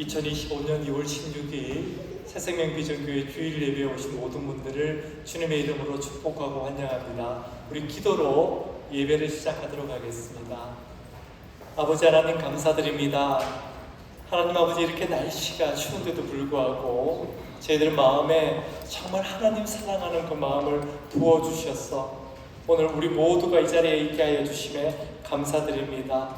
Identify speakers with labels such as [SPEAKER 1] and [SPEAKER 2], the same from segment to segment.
[SPEAKER 1] 2025년 2월 16일 새생명비전교회 주일 예배에 오신 모든 분들을 주님의 이름으로 축복하고 환영합니다. 우리 기도로 예배를 시작하도록 하겠습니다. 아버지 하나님 감사드립니다. 하나님 아버지, 이렇게 날씨가 추운데도 불구하고 저희들 마음에 정말 하나님 사랑하는 그 마음을 부어주셔서 오늘 우리 모두가 이 자리에 있게 하여 주심에 감사드립니다.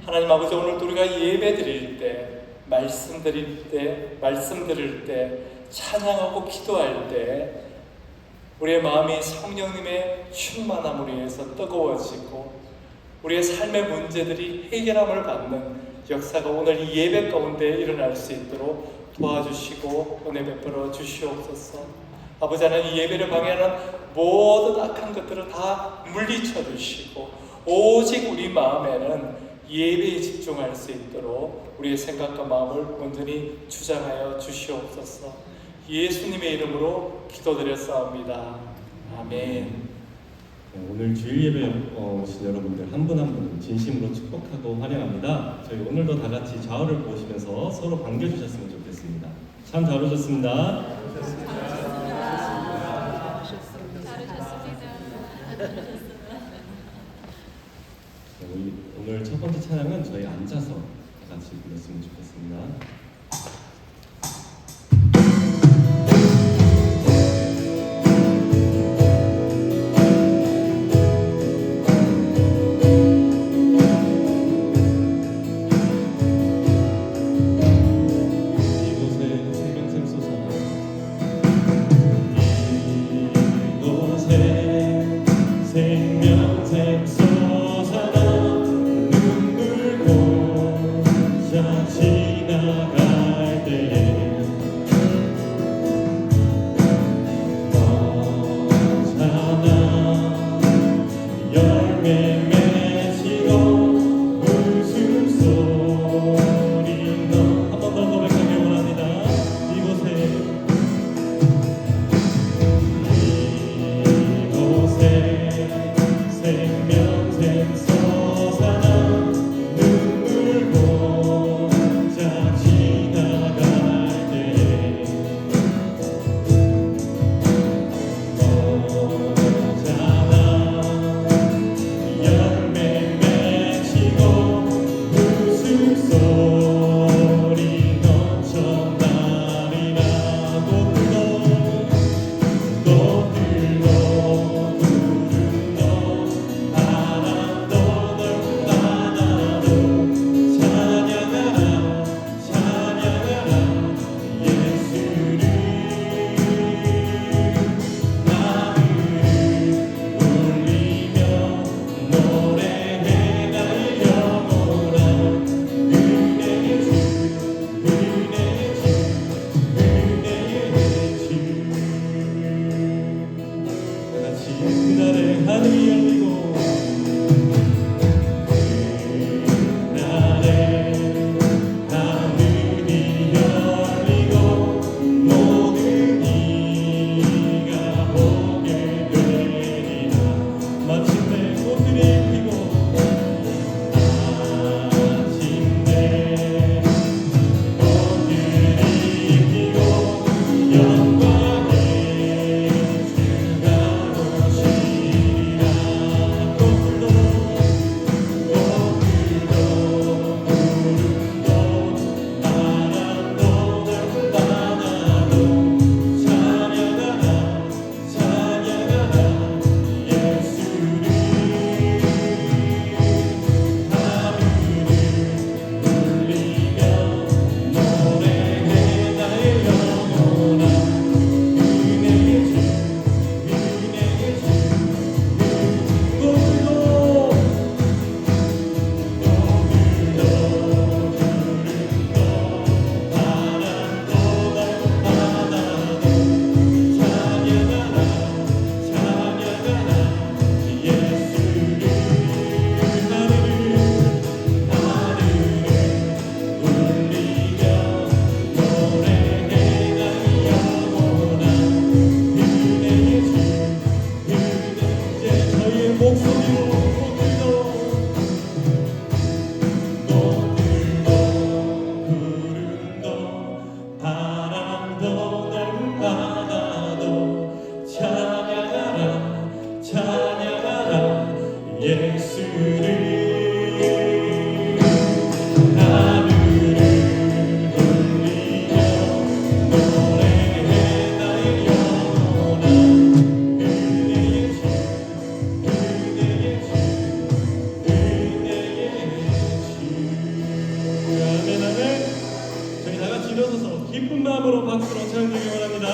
[SPEAKER 1] 하나님 아버지, 오늘도 우리가 예배 드릴 때, 말씀 들을 때, 찬양하고 기도할 때 우리의 마음이 성령님의 충만함으로 인해서 뜨거워지고 우리의 삶의 문제들이 해결함을 받는 역사가 오늘 이 예배 가운데 일어날 수 있도록 도와주시고 은혜 베풀어 주시옵소서. 아버지 하나님, 이 예배를 방해하는 모든 악한 것들을 다 물리쳐 주시고 오직 우리 마음에는 예배에 집중할 수 있도록 우리의 생각과 마음을 온전히 주장하여 주시옵소서. 예수님의 이름으로 기도드렸사옵니다. 아멘.
[SPEAKER 2] 오늘 주일 예배 오신 여러분들 한 분 한 분 진심으로 축복하고 환영합니다. 저희 오늘도 다 같이 좌우를 보시면서 서로 반겨주셨으면 좋겠습니다. 참 잘 오셨습니다. 오늘 첫 번째 찬양은 저희 앉아서 다 같이 불렀으면 좋겠습니다.
[SPEAKER 3] 너
[SPEAKER 2] 예수를 하늘을 돌리며 노래해 나의 영혼아 은혜의 주 은혜의 주 은혜의 주 아멘 아멘. 저희 다같이 일어서서 기쁜 마음으로 박수로 찬양드리기 원합니다.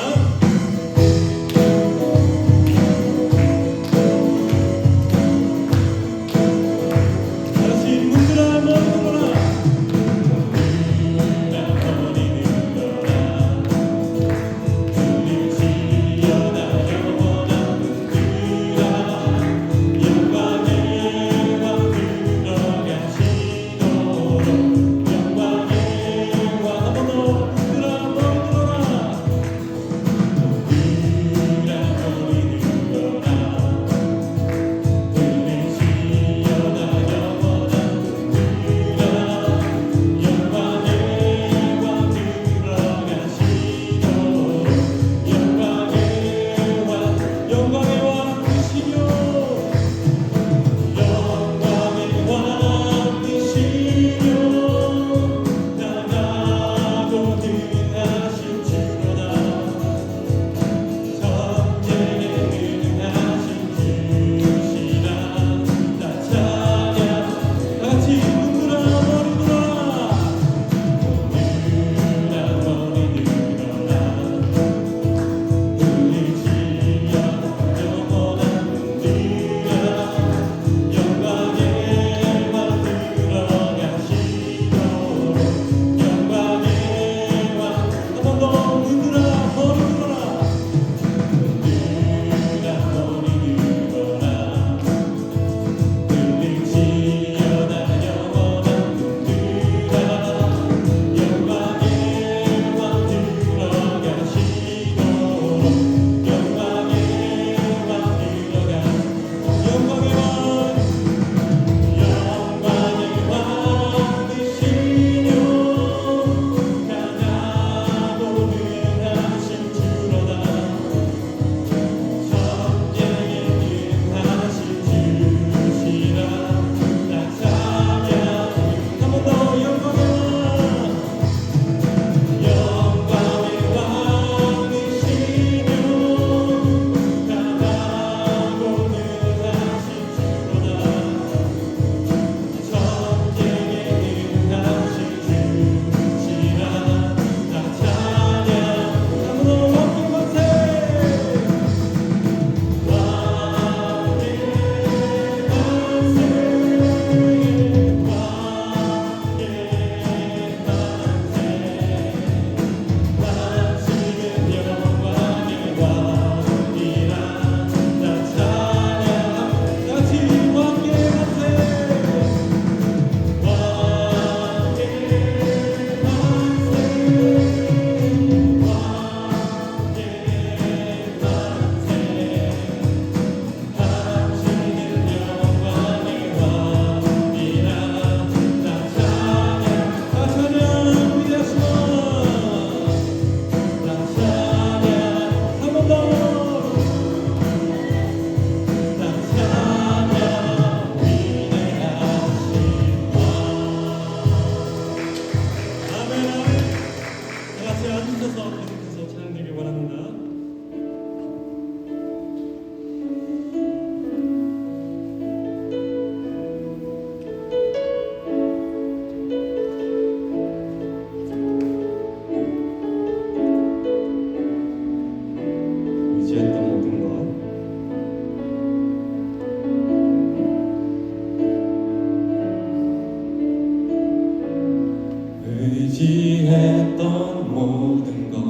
[SPEAKER 2] 의지했던 모든 건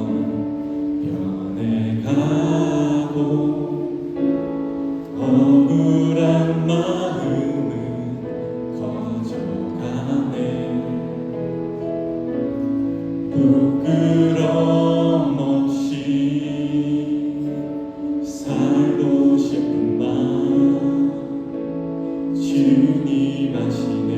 [SPEAKER 2] 변해가고 억울한 마음은 커져가네. 부끄러움 없이 살고 싶은 마음 주님 아시네.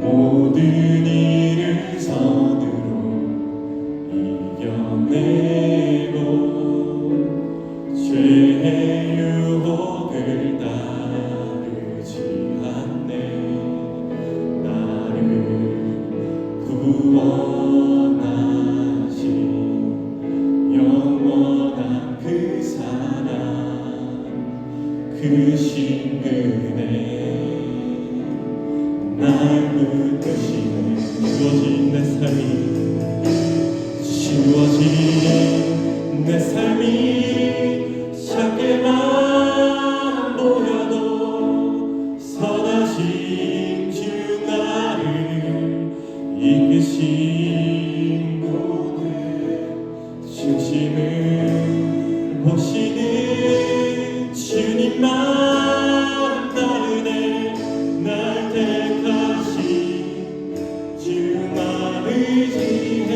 [SPEAKER 2] 모든 일을 선으로 이겨내고 죄의 유혹을 따르지 않네. 나를 구원하신 영원한 그 사랑, 그 신근에 날 붙드시네. 주어진 내 삶이, 지워진 내 삶이 작게만 보여도 선하신 주 나를 이끄신 모든 중심을 보시는 주님만 따르네. 날 택하신 주만 의지해.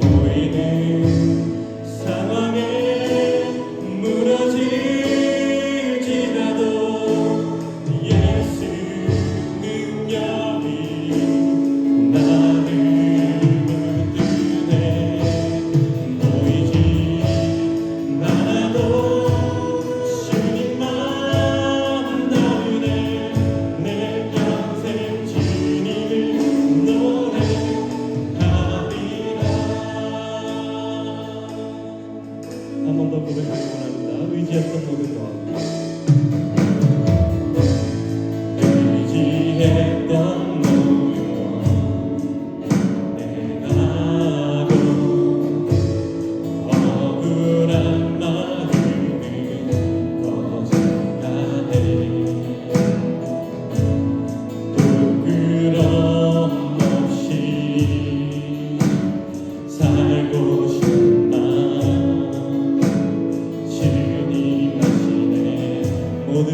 [SPEAKER 2] 보이는 상황에 무너질지라도 예수 능력이 나를 붙드네. 보이지 않아도 주님만 따르네. 내 평생 주님을 노래하리라. 한 번 더 고백하기 원합니다. 의지했던 모든 것, 의지했던 모든 것 내가고 억울한 마음은 꺼져야 해. 부끄럼 없이 살고 싶은 마음 주님 하시네. 모든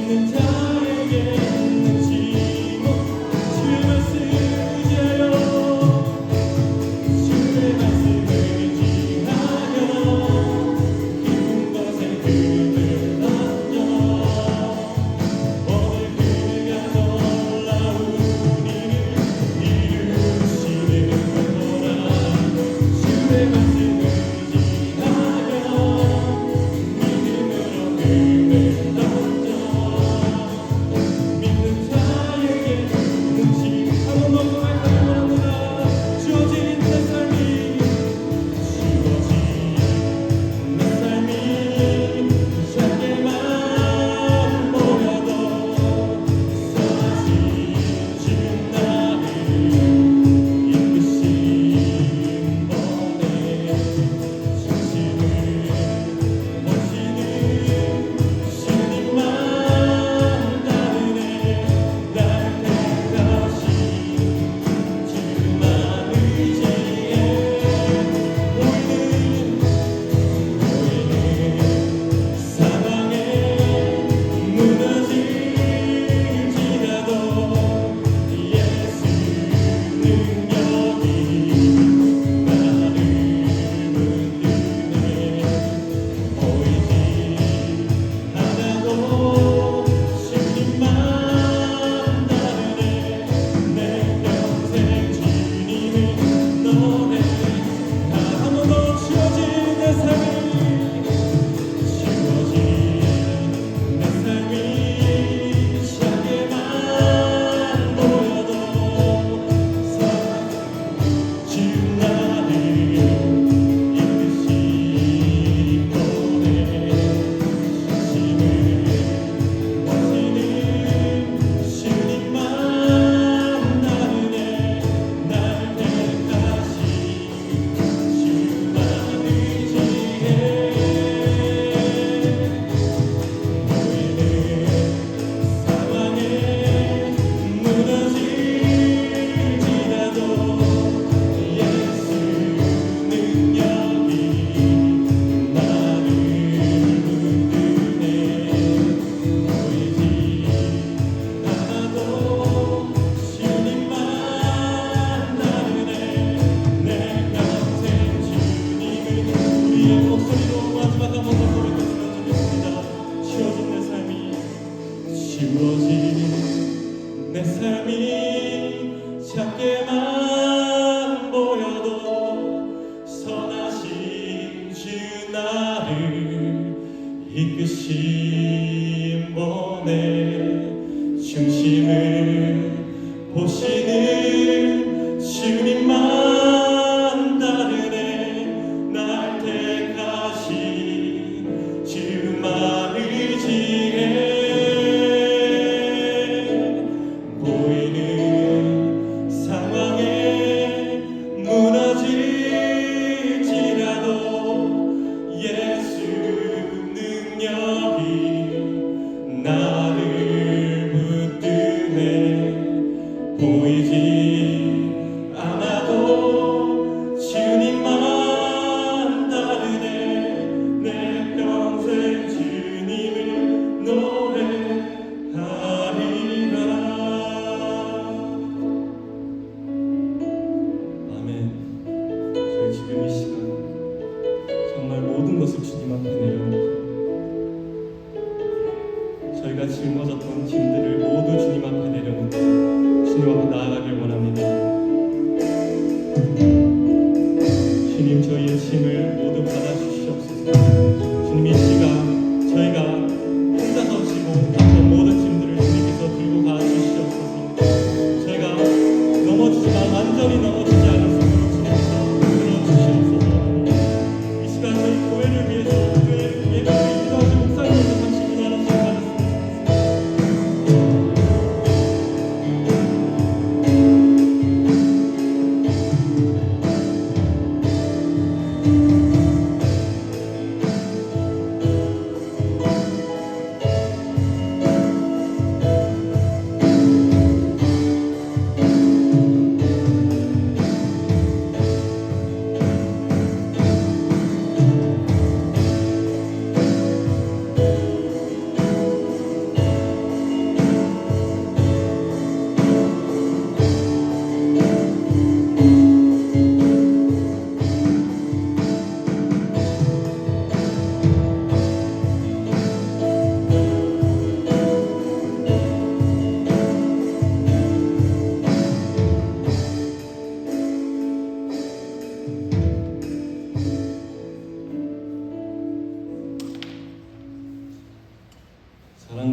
[SPEAKER 2] 믿는 자에게 능치 못 주의 말씀 의지하여 주의 말씀을 의지하여 깊은 곳에 등을 던져 오늘 그가 놀라운 일을 이루시는 거라 주의 말씀을 의지하여 믿음으로 등을 던져 믿는 자에게 능치 한번 더 고백하노라 주어진 내 삶이 주어진 내 삶이 작게만 보여도 선하신 주 나를 이끄신 번에 중심을 보시는 주님만 따르네 날 택하신 주만 의지해 보이는 상황에 무너질지라도 예수 능력이 나를 붙드네 보이지 않아도 주님만 따르네 내 평생 주님을 노래 한 번 더 주어진 내 삶이 주어진 내 삶이 작게만 보여도 주 나를 이끄신 분의 중심을 보시는 주님만 나르네 날 택하신 주만 의지해 보이는 상황에 무너질지라도 예수 능력이 나를 붙드네 보이지 않아도 주님만 나르네 내 평생 주님을 우리의 목소리로 마지막 한 번 더 고백했으면 좋겠습니다. 주어진 내 삶이 주어진 내 삶이 작게만 보여도 선하신 주 나를 이끄신 분의 중심을 보시는 주님만 따르네 날 택하신 주만 의지해 보이는 상황에 무너질지라도 예수 능력이 나를 붙드네 보이지 않아도 주님만 따르네 내 평생 주님을 노래하리라. 아멘. 저희 지금 이 시간 정말 모든 것을 주님 앞에 내려놓고 저희가 짊어졌던 짐들을 모두 주님 앞에 내려놓고 주님 앞에 나아가길 원합니다. 주님 저희의 짐을 모두 받아주시옵소서. 주님 이 시간 저희가 혼자서 지고 어떤 모든 짐들을 주님께서 들고 가주시옵소서. 저희가 넘어지지만 완전히 넘어지지 않을 수 있도록 주님께서 들어주시옵소서. 이 시간 저희 교회를 위해서 교회 예배를 인도하신 목사님께서 잠시 기도하는 시간 가졌습니다.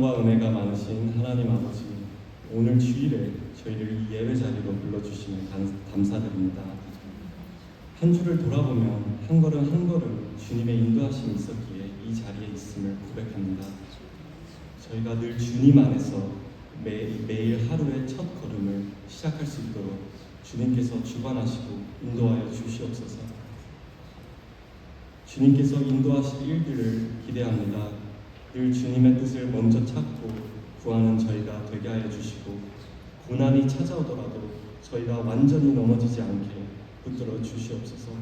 [SPEAKER 2] 사랑과 은혜가 많으신 하나님 아버지, 오늘 주일에 저희를 이 예배 자리로 불러주시며 감사드립니다. 한 주를 돌아보면 한 걸음 한 걸음 주님의 인도하심이 있었기에 이 자리에 있음을 고백합니다. 저희가 늘 주님 안에서 매일 하루의 첫 걸음을 시작할 수 있도록 주님께서 주관하시고 인도하여 주시옵소서. 주님께서 인도하실 일들을 기대합니다. 늘 주님의 뜻을 먼저 찾고 구하는 저희가 되게 하여 주시고, 고난이 찾아오더라도 저희가 완전히 넘어지지 않게 붙들어 주시옵소서.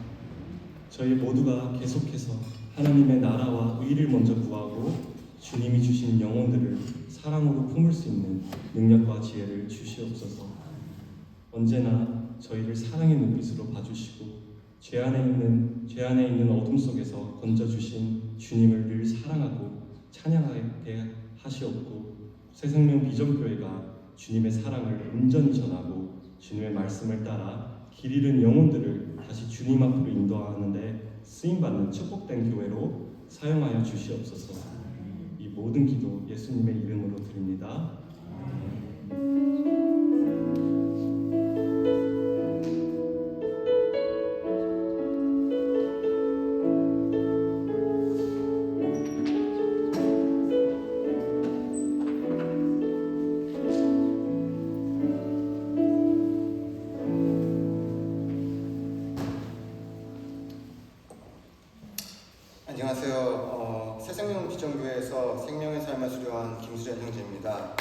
[SPEAKER 2] 저희 모두가 계속해서 하나님의 나라와 의를 먼저 구하고 주님이 주신 영혼들을 사랑으로 품을 수 있는 능력과 지혜를 주시옵소서. 언제나 저희를 사랑의 눈빛으로 봐주시고 죄 안에 있는 어둠 속에서 건져주신 주님을 늘 사랑하고 찬양하게 하시옵고, 새생명 비전교회가 주님의 사랑을 온전히 전하고 주님의 말씀을 따라 길 잃은 영혼들을 다시 주님 앞으로 인도하는데 쓰임받는 축복된 교회로 사용하여 주시옵소서. 이 모든 기도 예수님의 이름으로 드립니다.
[SPEAKER 3] 안녕하세요. 새생명 비전교회에서 생명의 삶을 수료한 김수련 형제입니다.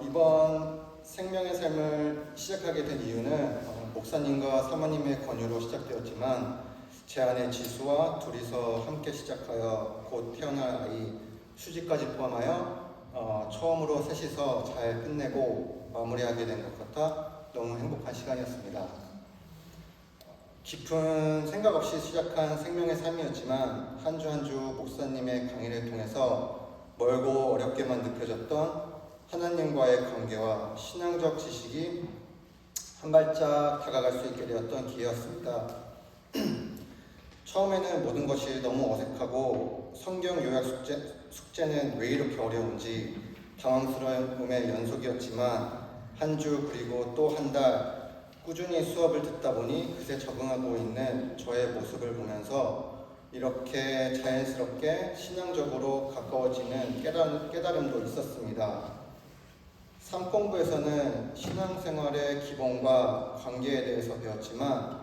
[SPEAKER 3] 이번 생명의 삶을 시작하게 된 이유는 목사님과 사모님의 권유로 시작되었지만, 제 아내 지수와 둘이서 함께 시작하여 곧 태어날 아이 수지까지 포함하여 처음으로 셋이서 잘 끝내고 마무리하게 된 것 같아 너무 행복한 시간이었습니다. 깊은 생각 없이 시작한 생명의 삶이었지만 한 주 한 주 목사님의 강의를 통해서 멀고 어렵게만 느껴졌던 하나님과의 관계와 신앙적 지식이 한 발짝 다가갈 수 있게 되었던 기회였습니다. 처음에는 모든 것이 너무 어색하고 성경 요약 숙제는 왜 이렇게 어려운지 당황스러움의 연속이었지만, 한 주 그리고 또 한 달 꾸준히 수업을 듣다 보니 그새 적응하고 있는 저의 모습을 보면서 이렇게 자연스럽게 신앙적으로 가까워지는 깨달음도 있었습니다. 삶 공부에서는 신앙생활의 기본과 관계에 대해서 배웠지만,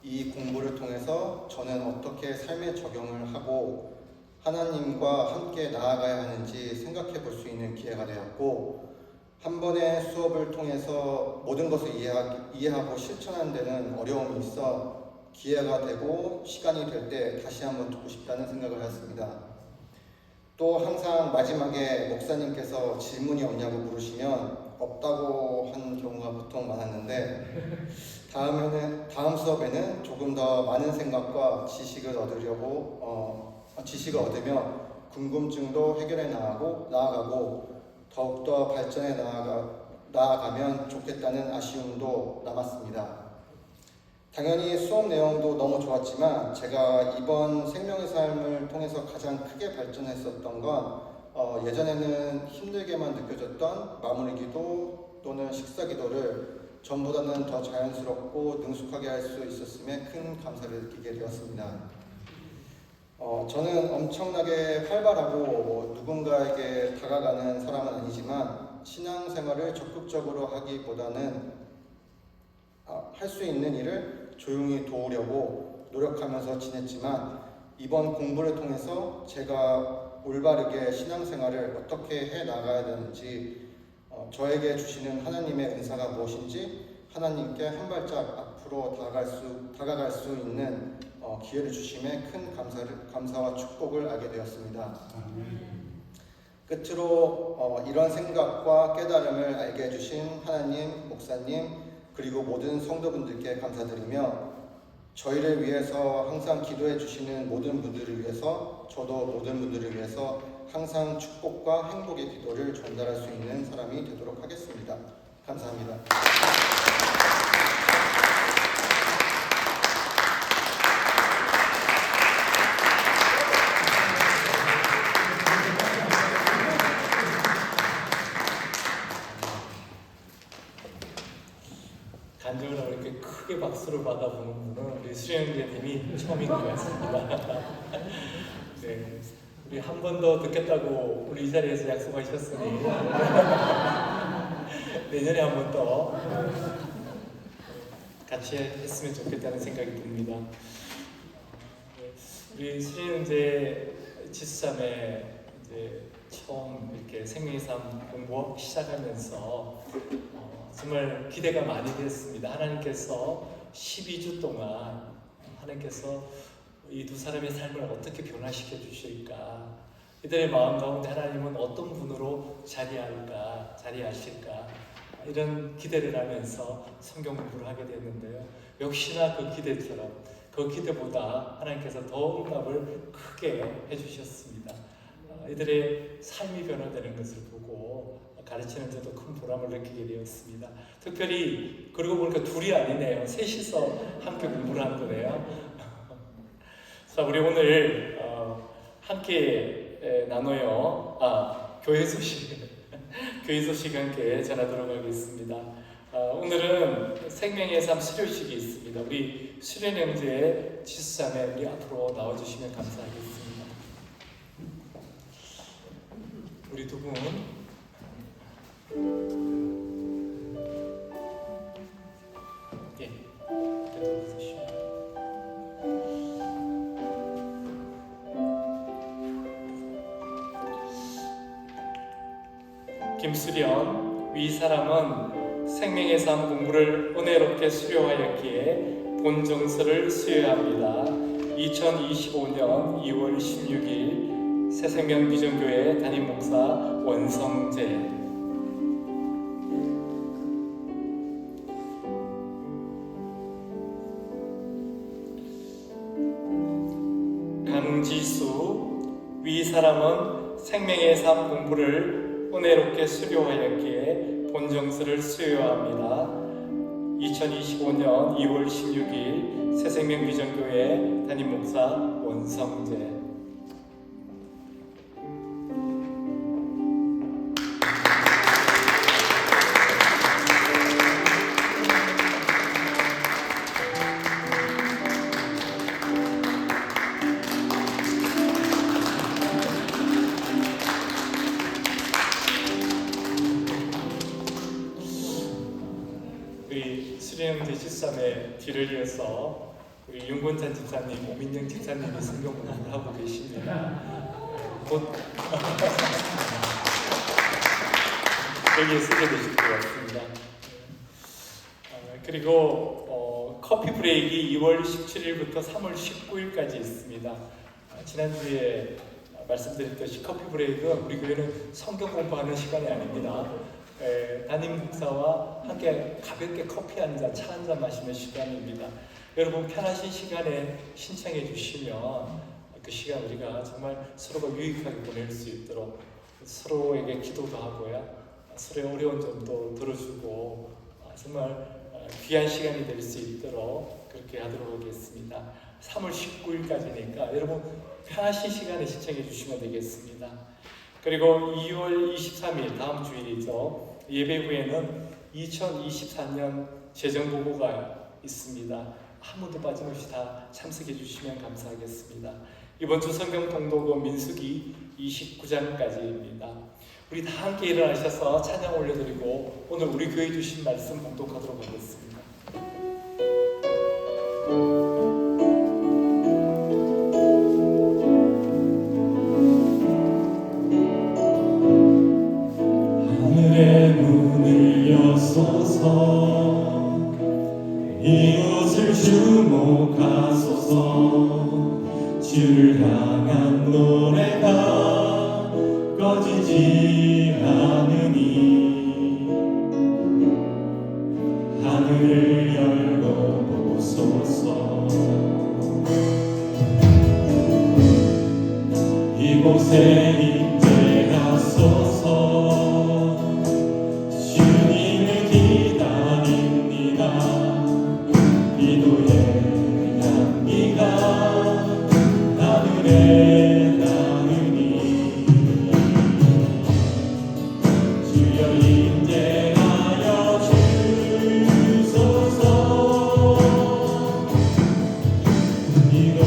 [SPEAKER 3] 이 공부를 통해서 저는 어떻게 삶에 적용을 하고 하나님과 함께 나아가야 하는지 생각해 볼 수 있는 기회가 되었고, 한 번의 수업을 통해서 모든 것을 이해하고 실천하는 데는 어려움이 있어 기회가 되고 시간이 될 때 다시 한번 듣고 싶다는 생각을 했습니다. 또 항상 마지막에 목사님께서 질문이 없냐고 물으시면 없다고 하는 경우가 보통 많았는데, 다음 수업에는 조금 더 많은 생각과 지식을 얻으며 궁금증도 해결해 나아가고 더욱더 발전해 나아가면 좋겠다는 아쉬움도 남았습니다. 당연히 수업 내용도 너무 좋았지만 제가 이번 생명의 삶을 통해서 가장 크게 발전했었던 건 예전에는 힘들게만 느껴졌던 마무리 기도 또는 식사 기도를 전보다는 더 자연스럽고 능숙하게 할 수 있었음에 큰 감사를 느끼게 되었습니다. 저는 엄청나게 활발하고 누군가에게 다가가는 사람은 아니지만 신앙생활을 적극적으로 하기보다는 할 수 있는 일을 조용히 도우려고 노력하면서 지냈지만, 이번 공부를 통해서 제가 올바르게 신앙생활을 어떻게 해 나가야 되는지, 저에게 주시는 하나님의 은사가 무엇인지 하나님께 한 발짝 앞으로 다가갈 수 있는 기회를 주심에 큰 감사와 축복을 알게 되었습니다. 끝으로 이런 생각과 깨달음을 알게 해주신 하나님, 목사님, 그리고 모든 성도분들께 감사드리며, 저희를 위해서 항상 기도해 주시는 모든 분들을 위해서, 저도 모든 분들을 위해서 항상 축복과 행복의 기도를 전달할 수 있는 사람이 되도록 하겠습니다. 감사합니다.
[SPEAKER 1] 있는 것 같습니다. 네, 우리 한 번 더 듣겠다고 우리 이 자리에서 약속하셨으니 내년에 한 번 더 같이 했으면 좋겠다는 생각이 듭니다. 우리 수리은제 지수삼에 이제 처음 이렇게 생명의 삶 공부 시작하면서 정말 기대가 많이 됐습니다. 하나님께서 12주 동안 하나님께서 이 두 사람의 삶을 어떻게 변화시켜 주실까, 이들의 마음 가운데 하나님은 어떤 분으로 자리하실까, 이런 기대를 하면서 성경 공부를 하게 됐는데요. 역시나 그 기대처럼 그 기대보다 하나님께서 더 응답을 크게 해주셨습니다. 이들의 삶이 변화되는 것을 보고 가르치는 저도 큰 보람을 느끼게 되었습니다. 특별히 그러고 보니까 둘이 아니네요. 셋이서 함께 공부를 한 거네요. 자, 우리 오늘 함께 나눠요. 교회 소식 함께 전하도록 하겠습니다. 오늘은 생명의 삶 수료식이 있습니다. 우리 수련 형제 지수삼에 우리 앞으로 나와주시면 감사하겠습니다. 우리 두 분 김수련 위 사람은 생명의 삶 공부를 은혜롭게 수료하였기에 본정서를 수여합니다. 2025년 2월 16일 새생명 비전교회 담임 목사 원성재. 강지수 위 사람은 생명의 삶 공부를 은혜롭게 수료하였기에 본정서를 수여합니다. 2025년 2월 16일 새생명 비전교회 담임 목사 원성재. 수련형제 지수삼의 뒤를 이어서 우리 윤건찬 집사님, 오민영 집사님이 성경 공부를 하고 계십니다. 곧 여기에 쓰게 되실 것 같습니다. 그리고 커피 브레이크가 2월 17일부터 3월 19일까지 있습니다. 지난주에 말씀드렸듯이 커피 브레이크는 우리 교회는 성경 공부하는 시간이 아닙니다. 담임 목사와 함께 가볍게 커피 한 잔, 차 한 잔 마시는 시간입니다. 여러분 편하신 시간에 신청해 주시면 그 시간 우리가 정말 서로가 유익하게 보낼 수 있도록 서로에게 기도도 하고요, 서로의 어려운 점도 들어주고 정말 귀한 시간이 될 수 있도록 그렇게 하도록 하겠습니다. 3월 19일까지니까 여러분 편하신 시간에 신청해 주시면 되겠습니다. 그리고 2월 23일 다음 주일이죠. 예배 후에는 2024년 재정보고가 있습니다. 한 분도 빠짐없이 다 참석해 주시면 감사하겠습니다. 이번 주 성경 통독은 민수기 29장까지입니다. 우리 다 함께 일어나셔서 찬양 올려드리고 오늘 우리 교회 주신 말씀 봉독하도록 하겠습니다.
[SPEAKER 2] 하늘의 문을 여소서, 이곳을 주목하소서. 주를 향한 노래가 꺼지지 않으니 하늘을 열고 보소서. 이곳에 임재하소서. 주님을 기다립니다. 기도의 향기가 하늘에 닿으니 주여 임재하여 주소서. 기도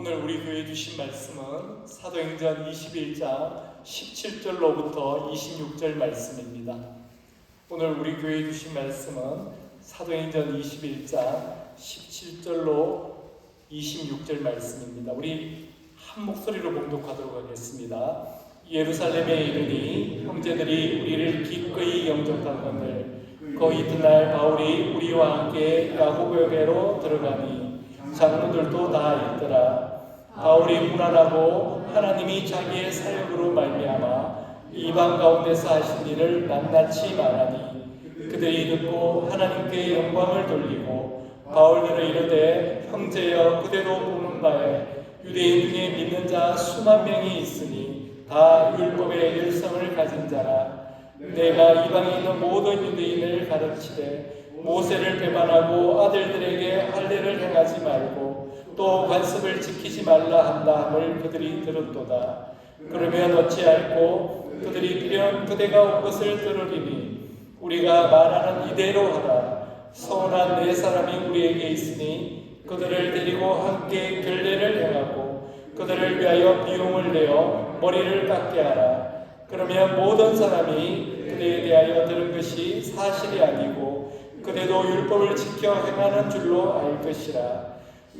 [SPEAKER 1] 오늘 우리 교회에 주신 말씀은 사도행전 21장 17절로부터 26절 말씀입니다. 오늘 우리 교회에 주신 말씀은 사도행전 21장 17절로 26절 말씀입니다. 우리 한 목소리로 봉독하도록 하겠습니다. 예루살렘에 이르니 형제들이 우리를 기꺼이 영접하거늘 그 이튿날 바울이 우리와 함께 야고보에게로 들어가니 장로들도 다 있더라. 바울이 무난하고 하나님이 자기의 사역으로 말미암아 이방 가운데서 하신 일을 낱낱이 말하니 그들이 듣고 하나님께 영광을 돌리고 바울들을 이르되 형제여 그대로 보는 바에 유대인 중에 믿는 자 수만 명이 있으니 다 율법의 열성을 가진 자라. 내가 이방에 있는 모든 유대인을 가르치되 모세를 배반하고 아들들에게 할례를 행하지 말고 또 관습을 지키지 말라 한다 함을 그들이 들었도다. 그러면 어찌할꼬 그들이 필연 그대가 온 것을 들으리니 우리가 말하는 이대로 하라. 서운한 네 사람이 우리에게 있으니 그들을 데리고 함께 결례를 행하고 그들을 위하여 비용을 내어 머리를 깎게 하라. 그러면 모든 사람이 그대에 대하여 들은 것이 사실이 아니고 그대도 율법을 지켜 행하는 줄로 알 것이라.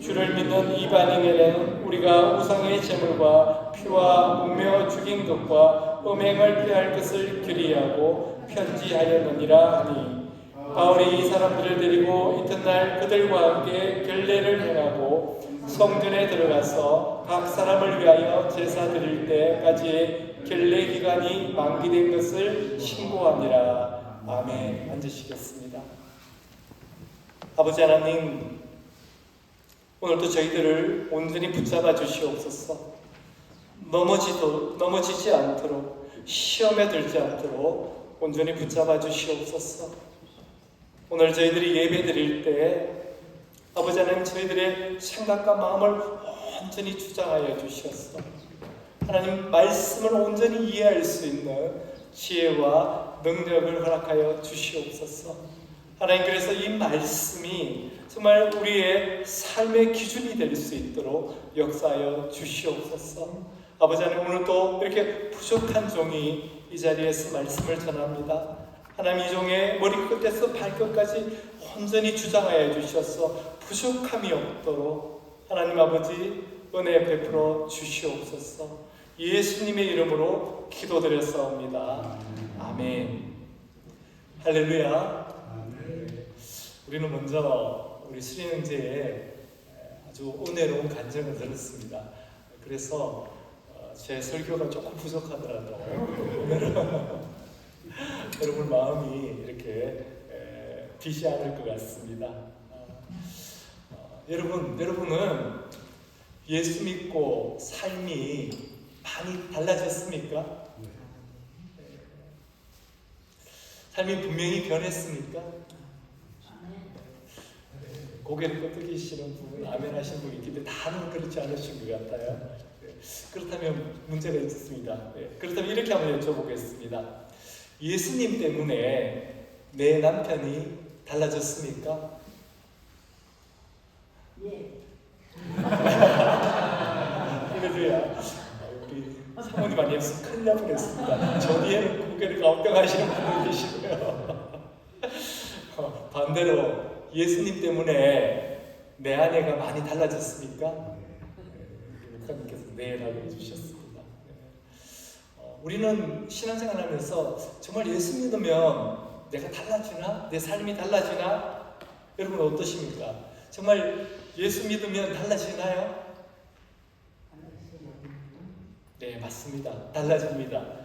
[SPEAKER 1] 주를 믿는 이방인에게는 우리가 우상의 제물과 피와 목매어 죽인 것과 음행을 피할 것을 결의하고 편지하였느니라 하니 바울이 이 사람들을 데리고 이튿날 그들과 함께 결례를 행하고 성전에 들어가서 각 사람을 위하여 제사 드릴 때까지의 결례 기간이 만기된 것을 신고하니라. 아멘. 앉으시겠습니다. 아버지 하나님, 오늘도 저희들을 온전히 붙잡아 주시옵소서. 넘어지지 않도록, 시험에 들지 않도록 온전히 붙잡아 주시옵소서. 오늘 저희들이 예배 드릴 때 아버지 하나님 저희들의 생각과 마음을 온전히 주장하여 주시옵소서. 하나님 말씀을 온전히 이해할 수 있는 지혜와 능력을 허락하여 주시옵소서. 하나님 그래서 이 말씀이 정말 우리의 삶의 기준이 될 수 있도록 역사하여 주시옵소서. 아버지 하나님 오늘도 이렇게 부족한 종이 이 자리에서 말씀을 전합니다. 하나님 이 종의 머리끝에서 발끝까지 온전히 주장하여 주셔서 부족함이 없도록 하나님 아버지 은혜 베풀어 주시옵소서. 예수님의 이름으로 기도드렸사옵니다. 아멘. 할렐루야. 우리는 먼저 우리 수련형제의 아주 은혜로운 간증을 들었습니다. 그래서 제 설교가 조금 부족하더라도 여러분 마음이 이렇게 비지 않을 것 같습니다. 여러분은 예수 믿고 삶이 많이 달라졌습니까? 삶이 분명히 변했습니까? 고개를 끄덕이시는 분, 아멘 하시는 분 있는데 다는 그렇지 않으신 것 같아요. 그렇다면 문제가 있습니다. 그렇다면 이렇게 한번 여쭤보겠습니다. 예수님 때문에 내 남편이 달라졌습니까?
[SPEAKER 4] 예.
[SPEAKER 1] 그래도야 우리 사모님 아니었으면 큰일 날 뻔했습니다. 저 뒤에는 고개를 갸우뚱하시는 분들 계시고요. 반대로 예수님 때문에 내 아내가 많이 달라졌습니까? 목사님께서 네라고 해주셨습니다. 우리는 신앙생활하면서 정말 예수 믿으면 내가 달라지나? 내 삶이 달라지나? 여러분 어떠십니까? 정말 예수 믿으면 달라지나요? 네, 맞습니다. 달라집니다.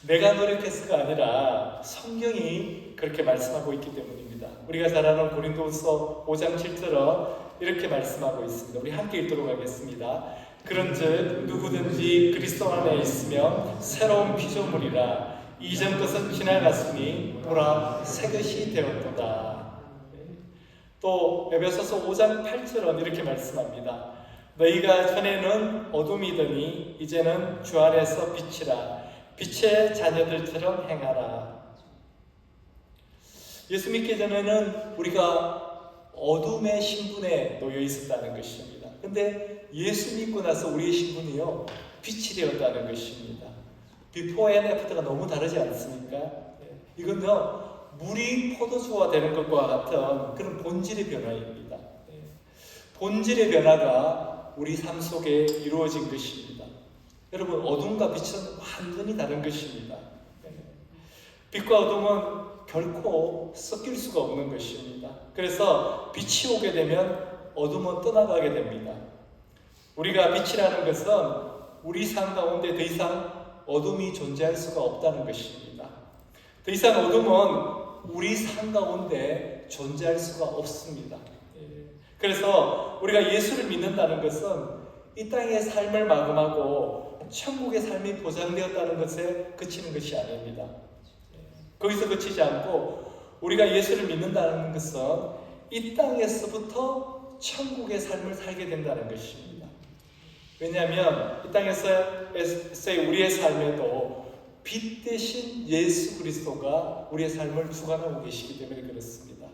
[SPEAKER 1] 내가 노력해서가 아니라 성경이 그렇게 말씀하고 있기 때문입니다. 우리가 잘 아는 고린도후서 5장 7절은 이렇게 말씀하고 있습니다. 우리 함께 읽도록 하겠습니다. 그런즉 누구든지 그리스도 안에 있으면 새로운 피조물이라. 이전 것은 지나갔으니 보라 새 것이 되었도다. 또 에베소서 5장 8절은 이렇게 말씀합니다. 너희가 전에는 어둠이더니 이제는 주 안에서 빛이라. 빛의 자녀들처럼 행하라. 예수 믿기 전에는 우리가 어둠의 신분에 놓여 있었다는 것입니다. 근데 예수 믿고 나서 우리의 신분이요, 빛이 되었다는 것입니다. 비포 앤 애프터가 너무 다르지 않습니까? 이건요, 물이 포도주가 되는 것과 같은 그런 본질의 변화입니다. 본질의 변화가 우리 삶 속에 이루어진 것입니다. 여러분, 어둠과 빛은 완전히 다른 것입니다. 빛과 어둠은 결코 섞일 수가 없는 것입니다. 그래서 빛이 오게 되면 어둠은 떠나가게 됩니다. 우리가 빛이라는 것은 우리 삶 가운데 더 이상 어둠이 존재할 수가 없다는 것입니다. 더 이상 어둠은 우리 삶 가운데 존재할 수가 없습니다. 그래서 우리가 예수를 믿는다는 것은 이 땅의 삶을 마감하고 천국의 삶이 보장되었다는 것에 그치는 것이 아닙니다. 거기서 그치지 않고 우리가 예수를 믿는다는 것은 이 땅에서부터 천국의 삶을 살게 된다는 것입니다. 왜냐하면 이 땅에서의 우리의 삶에도 빛 대신 예수 그리스도가 우리의 삶을 주관하고 계시기 때문에 그렇습니다.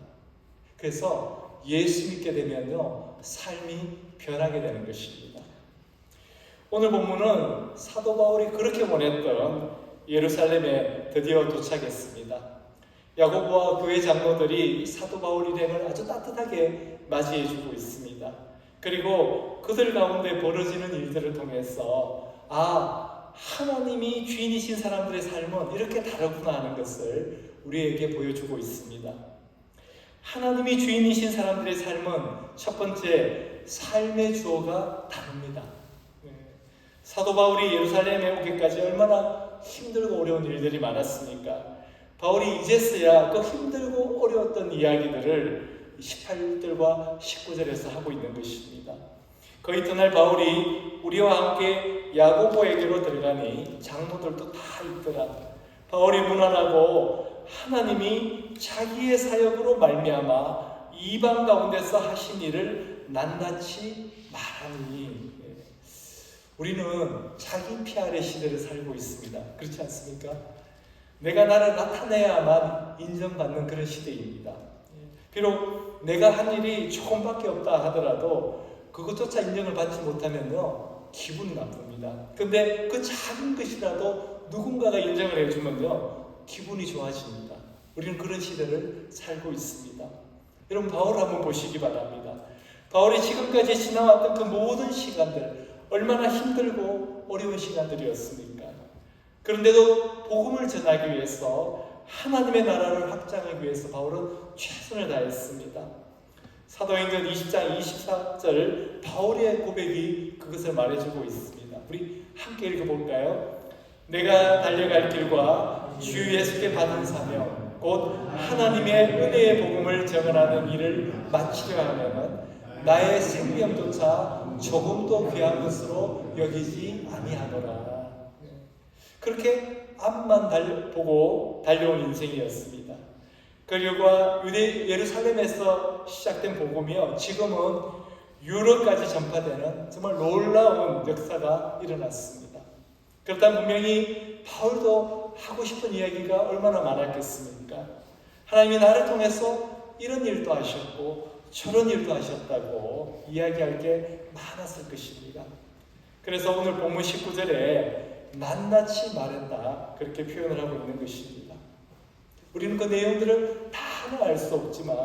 [SPEAKER 1] 그래서 예수 믿게 되면요, 삶이 변하게 되는 것입니다. 오늘 본문은 사도 바울이 그렇게 원했던 예루살렘에 드디어 도착했습니다. 야고보와 교회 장로들이 사도 바울 일행을 아주 따뜻하게 맞이해주고 있습니다. 그리고 그들 가운데 벌어지는 일들을 통해서 하나님이 주인이신 사람들의 삶은 이렇게 다르구나 하는 것을 우리에게 보여주고 있습니다. 하나님이 주인이신 사람들의 삶은 첫 번째, 삶의 주어가 다릅니다. 사도 바울이 예루살렘에 오기까지 얼마나 힘들고 어려운 일들이 많았습니까? 바울이 이제서야 그 힘들고 어려웠던 이야기들을 18절과 19절에서 하고 있는 것입니다. 그 이튿날 바울이 우리와 함께 야고보에게로 들어가니 장로들도 다 있더라. 바울이 문안하고 하나님이 자기의 사역으로 말미암아 이방 가운데서 하신 일을 낱낱이 말하니, 우리는 자기 PR의 시대를 살고 있습니다. 그렇지 않습니까? 내가 나를 나타내야만 인정받는 그런 시대입니다. 비록 내가 한 일이 조금밖에 없다 하더라도 그것조차 인정을 받지 못하면요, 기분이 나쁩니다. 근데 그 작은 것이라도 누군가가 인정을 해주면요, 기분이 좋아집니다. 우리는 그런 시대를 살고 있습니다. 여러분, 바울 한번 보시기 바랍니다. 바울이 지금까지 지나왔던 그 모든 시간들, 얼마나 힘들고 어려운 시간들이었습니까? 그런데도 복음을 전하기 위해서, 하나님의 나라를 확장하기 위해서 바울은 최선을 다했습니다. 사도행전 20장 24절 바울의 고백이 그것을 말해주고 있습니다. 우리 함께 읽어볼까요? 내가 달려갈 길과 주 예수께 받은 사명 곧 하나님의 은혜의 복음을 전하는 일을 마치려 하면은 나의 생명조차 조금도 귀한 것으로 여기지 아니하노라. 그렇게 앞만 보고 달려온 인생이었습니다. 그 결과 예루살렘에서 시작된 복음이요, 지금은 유럽까지 전파되는 정말 놀라운 역사가 일어났습니다. 그렇다면 분명히 바울도 하고 싶은 이야기가 얼마나 많았겠습니까? 하나님이 나를 통해서 이런 일도 하셨고 저런 일도 하셨다고 이야기할 게 많았을 것입니다. 그래서 오늘 본문 19절에 낱낱이 말했다, 그렇게 표현을 하고 있는 것입니다. 우리는 그 내용들을 다 알 수 없지만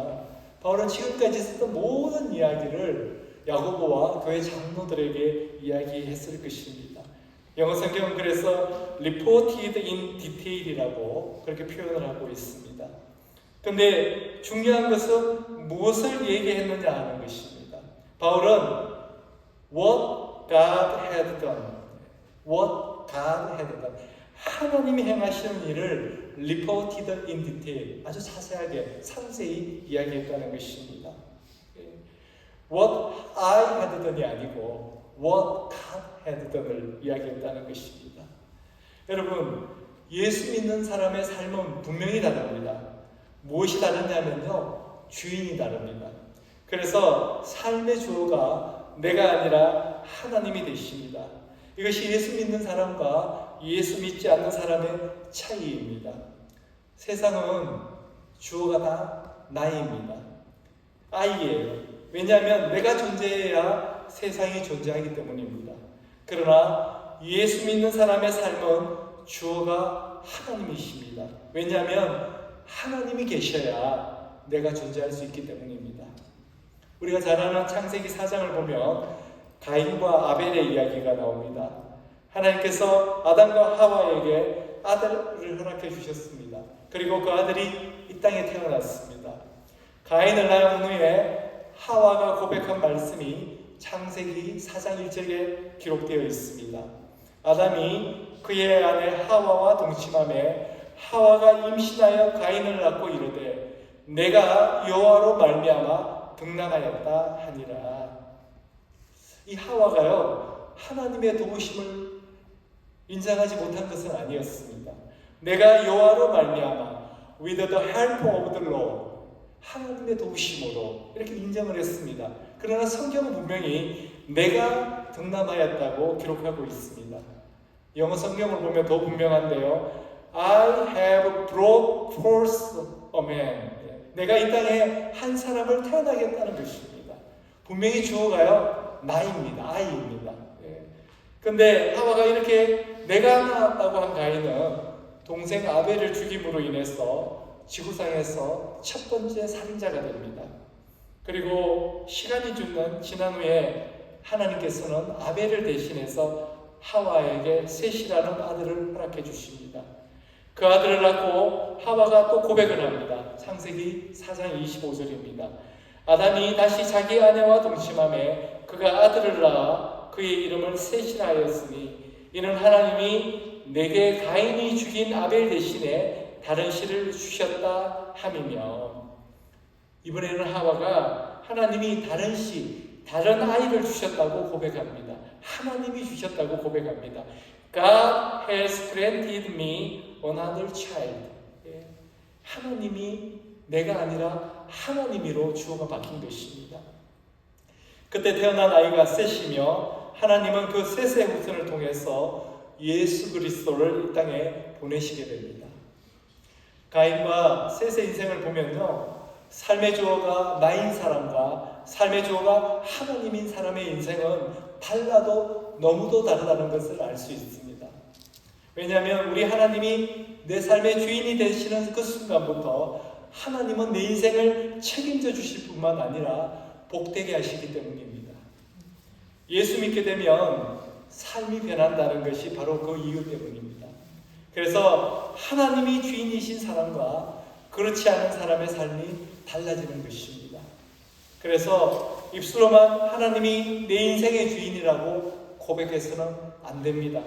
[SPEAKER 1] 바울은 지금까지 있었던 모든 이야기를 야고보와 교회 장로들에게 이야기했을 것입니다. 영어 성경은 그래서 reported in detail이라고 그렇게 표현을 하고 있습니다. 그런데 중요한 것은 무엇을 얘기했느냐 하는 것입니다. 바울은 what God had done, what God had done, 하나님이 행하시는 일을 reported in detail, 아주 자세하게 상세히 이야기했다는 것입니다. What I had done이 아니고 What God had done을 이야기했다는 것입니다. 여러분, 예수 믿는 사람의 삶은 분명히 다릅니다. 무엇이 다르냐면요, 주인이 다릅니다. 그래서 삶의 주어가 내가 아니라 하나님이 되십니다. 이것이 예수 믿는 사람과 예수 믿지 않는 사람의 차이입니다. 세상은 주어가 다 나입니다. 아이예요. 왜냐하면 내가 존재해야 세상이 존재하기 때문입니다. 그러나 예수 믿는 사람의 삶은 주어가 하나님이십니다. 왜냐하면 하나님이 계셔야 내가 존재할 수 있기 때문입니다. 우리가 잘 아는 창세기 4장을 보면 가인과 아벨의 이야기가 나옵니다. 하나님께서 아담과 하와에게 아들을 허락해 주셨습니다. 그리고 그 아들이 이 땅에 태어났습니다. 가인을 낳은 후에 하와가 고백한 말씀이 창세기 4장 1절에 기록되어 있습니다. 아담이 그의 아내 하와와 동침하매 하와가 임신하여 가인을 낳고 이르되 내가 여호와로 말미암아 등남하였다 하니라. 이 하와가요, 하나님의 도우심을 인정하지 못한 것은 아니었습니다. 내가 여호와로 말미암아 with the help of the Lord, 하나님의 도우심으로 이렇게 인정을 했습니다. 그러나 성경은 분명히 내가 등남하였다고 기록하고 있습니다. 영어 성경을 보면 더 분명한데요. I have brought forth a man. 내가 이 땅에 한 사람을 태어나겠다는 것입니다. 분명히 주어가요, 나입니다. 아이입니다. 그런데 하와가 이렇게 내가 낳았다고 한 가인은 동생 아벨을 죽임으로 인해서 지구상에서 첫 번째 살인자가 됩니다. 그리고 시간이 지난 후에 하나님께서는 아벨을 대신해서 하와에게 셋이라는 아들을 허락해 주십니다. 그 아들을 낳고 하와가 또 고백을 합니다. 창세기 4장 25절입니다. 아담이 다시 자기 아내와 동침하며 그가 아들을 낳아 그의 이름을 셋이라 하였으니 이는 하나님이 내게 가인이 죽인 아벨 대신에 다른 씨를 주셨다 함이며, 이번에는 하와가 하나님이 다른 씨, 다른 아이를 주셨다고 고백합니다. 하나님이 주셨다고 고백합니다. God has granted me another child. 하나님이 내가 아니라 하나님이로 주어가 바뀐 것입니다. 그때 태어난 아이가 셋이며 하나님은 그 셋의 후손을 통해서 예수 그리스도를 이 땅에 보내시게 됩니다. 가인과 셋의 인생을 보면요, 삶의 주어가 나인 사람과 삶의 주어가 하나님인 사람의 인생은 달라도 너무도 다르다는 것을 알 수 있습니다. 왜냐하면 우리 하나님이 내 삶의 주인이 되시는 그 순간부터 하나님은 내 인생을 책임져 주실 뿐만 아니라 복되게 하시기 때문입니다. 예수 믿게 되면 삶이 변한다는 것이 바로 그 이유 때문입니다. 그래서 하나님이 주인이신 사람과 그렇지 않은 사람의 삶이 달라지는 것입니다. 그래서 입술로만 하나님이 내 인생의 주인이라고 고백해서는 안 됩니다.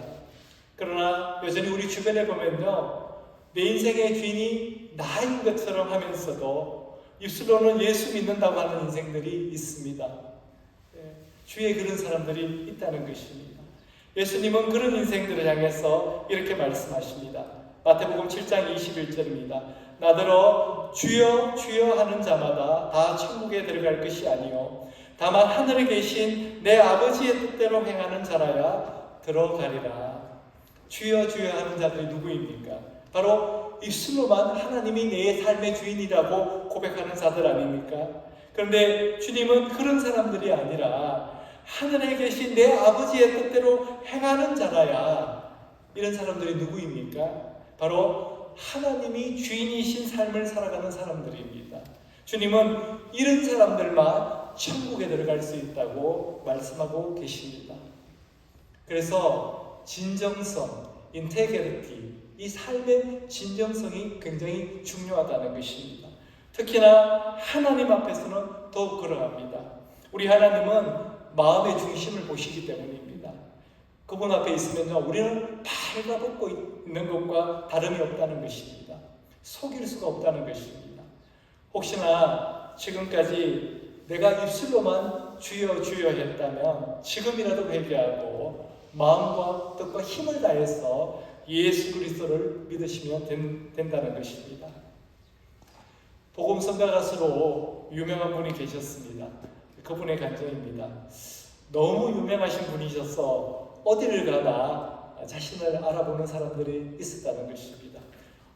[SPEAKER 1] 그러나 여전히 우리 주변에 보면요, 내 인생의 주인이 나인 것처럼 하면서도 입술로는 예수 믿는다고 하는 인생들이 있습니다. 주위에 그런 사람들이 있다는 것입니다. 예수님은 그런 인생들을 향해서 이렇게 말씀하십니다. 마태복음 7장 21절입니다. 나더러 주여 주여 하는 자마다 다 천국에 들어갈 것이 아니요 다만 하늘에 계신 내 아버지의 뜻대로 행하는 자라야 들어가리라. 주여 주여 하는 자들이 누구입니까? 바로 입술로만 하나님이 내 삶의 주인이라고 고백하는 자들 아닙니까? 그런데 주님은 그런 사람들이 아니라 하늘에 계신 내 아버지의 뜻대로 행하는 자라야, 이런 사람들이 누구입니까? 바로 하나님이 주인이신 삶을 살아가는 사람들입니다. 주님은 이런 사람들만 천국에 들어갈 수 있다고 말씀하고 계십니다. 그래서 진정성, 인테그리티, 이 삶의 진정성이 굉장히 중요하다는 것입니다. 특히나 하나님 앞에서는 더욱 그러합니다. 우리 하나님은 마음의 중심을 보시기 때문입니다. 그분 앞에 있으면요, 우리는 발가벗고 있는 것과 다름이 없다는 것입니다. 속일 수가 없다는 것입니다. 혹시나 지금까지 내가 입술로만 주여 주여 했다면 지금이라도 회개하고 마음과 뜻과 힘을 다해서 예수 그리스도를 믿으시면 된다는 것입니다. 복음 성가 가수로 유명한 분이 계셨습니다. 그분의 간증입니다. 너무 유명하신 분이셔서 어디를 가나 자신을 알아보는 사람들이 있었다는 것입니다.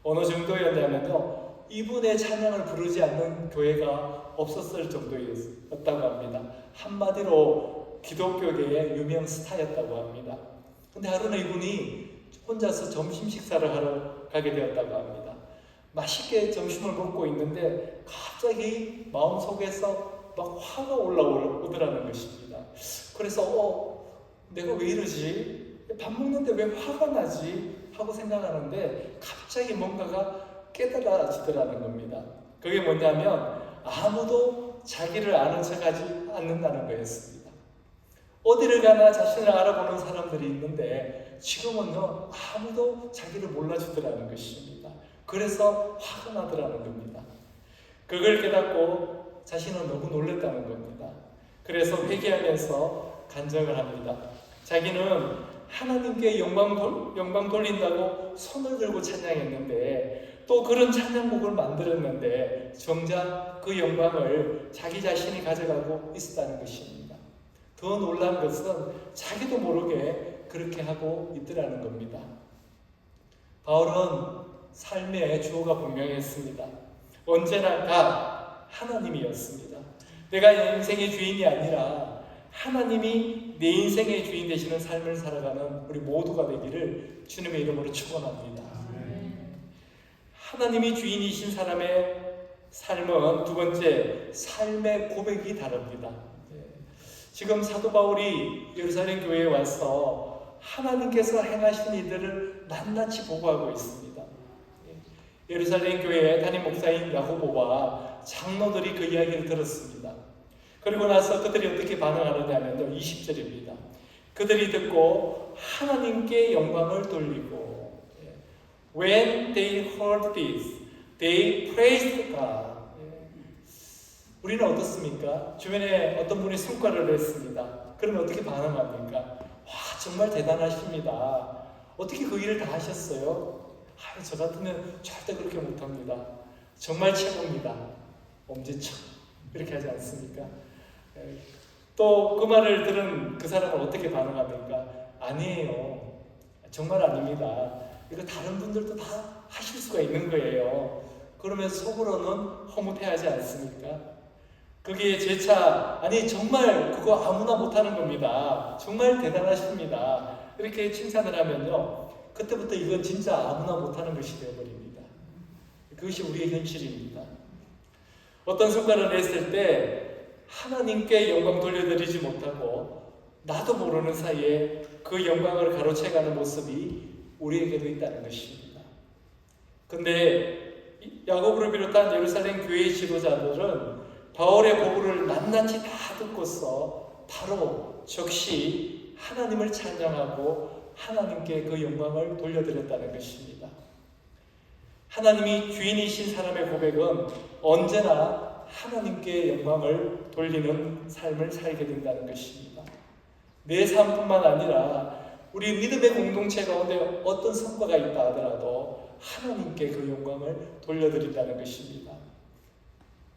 [SPEAKER 1] 어느 정도였냐면요, 이분의 찬양을 부르지 않는 교회가 없었을 정도였다고 합니다. 한마디로 기독교계의 유명 스타였다고 합니다. 근데 하루는 이분이 혼자서 점심 식사를 하러 가게 되었다고 합니다. 맛있게 점심을 먹고 있는데 갑자기 마음속에서 막 화가 올라오더라는 것입니다. 그래서 내가 왜 이러지? 밥 먹는데 왜 화가 나지? 하고 생각하는데 갑자기 뭔가가 깨달아지더라는 겁니다. 그게 뭐냐면 아무도 자기를 아는 척하지 않는다는 거였습니다. 어디를 가나 자신을 알아보는 사람들이 있는데 지금은요 아무도 자기를 몰라주더라는 것입니다. 그래서 화가 나더라는 겁니다. 그걸 깨닫고 자신은 너무 놀랐다는 겁니다. 그래서 회개하면서 간증을 합니다. 자기는 하나님께 영광 돌린다고 손을 들고 찬양했는데 또 그런 찬양곡을 만들었는데 정작 그 영광을 자기 자신이 가져가고 있었다는 것입니다. 더 놀란 것은 자기도 모르게 그렇게 하고 있더라는 겁니다. 바울은 삶의 주어가 분명했습니다. 언제나 다 하나님이었습니다. 내가 인생의 주인이 아니라 하나님이 내 인생의 주인 되시는 삶을 살아가는 우리 모두가 되기를 주님의 이름으로 축원합니다. 하나님이 주인이신 사람의 삶은 두 번째, 삶의 고백이 다릅니다. 지금 사도 바울이 예루살렘 교회에 와서 하나님께서 행하신 일들을 낱낱이 보고하고 있습니다. 예루살렘 교회의 담임 목사인 야고보와 장로들이 그 이야기를 들었습니다. 그리고 나서 그들이 어떻게 반응하느냐면요, 20절입니다. 그들이 듣고 하나님께 영광을 돌리고 When they heard this, they praised God. 우리는 어떻습니까? 주변에 어떤 분이 성과를 냈습니다. 그러면 어떻게 반응합니까? 와, 정말 대단하십니다. 어떻게 그 일을 다 하셨어요? 저 같으면 절대 그렇게 못합니다. 정말 최고입니다. 엄지척. 이렇게 하지 않습니까? 또 그 말을 들은 그 사람은 어떻게 반응합니까? 아니에요. 정말 아닙니다. 이거 다른 분들도 다 하실 수가 있는 거예요. 그러면 속으로는 허무해하지 않습니까? 그게 재차 아니 정말 그거 아무나 못하는 겁니다. 정말 대단하십니다. 이렇게 칭찬을 하면요, 그때부터 이건 진짜 아무나 못하는 것이 되어버립니다. 그것이 우리의 현실입니다. 어떤 성과를 냈을 때 하나님께 영광 돌려드리지 못하고 나도 모르는 사이에 그 영광을 가로채가는 모습이 우리에게도 있다는 것입니다. 근데 야고보를 비롯한 예루살렘 교회의 지도자들은 바울의 보고를 낱낱이 다 듣고서 바로 즉시 하나님을 찬양하고 하나님께 그 영광을 돌려드렸다는 것입니다. 하나님이 주인이신 사람의 고백은 언제나 하나님께 영광을 돌리는 삶을 살게 된다는 것입니다. 내 삶뿐만 아니라 우리 믿음의 공동체 가운데 어떤 성과가 있다 하더라도 하나님께 그 영광을 돌려드린다는 것입니다.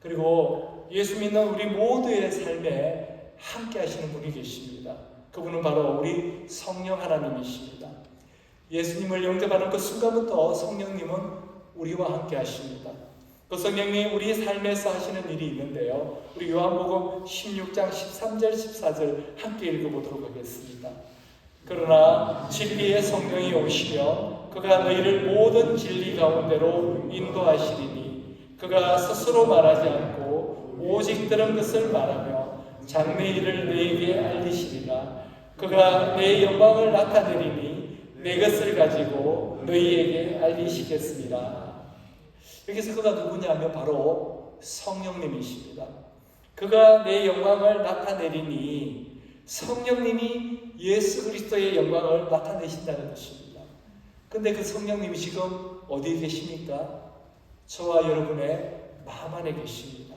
[SPEAKER 1] 그리고 예수 믿는 우리 모두의 삶에 함께 하시는 분이 계십니다. 그분은 바로 우리 성령 하나님이십니다. 예수님을 영접하는 그 순간부터 성령님은 우리와 함께 하십니다. 그 성령님이 우리 삶에서 하시는 일이 있는데요, 우리 요한복음 16장 13절 14절 함께 읽어보도록 하겠습니다. 그러나 진리의 성령이 오시면 그가 너희를 모든 진리 가운데로 인도하시리니 그가 스스로 말하지 않고 오직 들은 것을 말하며 장래 일을 너희에게 알리시리라. 그가 내 영광을 나타내리니 내 것을 가지고 너희에게 알리시겠습니다. 여기서 그가 누구냐면 바로 성령님이십니다. 그가 내 영광을 나타내리니 성령님이 예수 그리스도의 영광을 나타내신다는 것입니다. 근데 그 성령님이 지금 어디에 계십니까? 저와 여러분의 마음 안에 계십니다.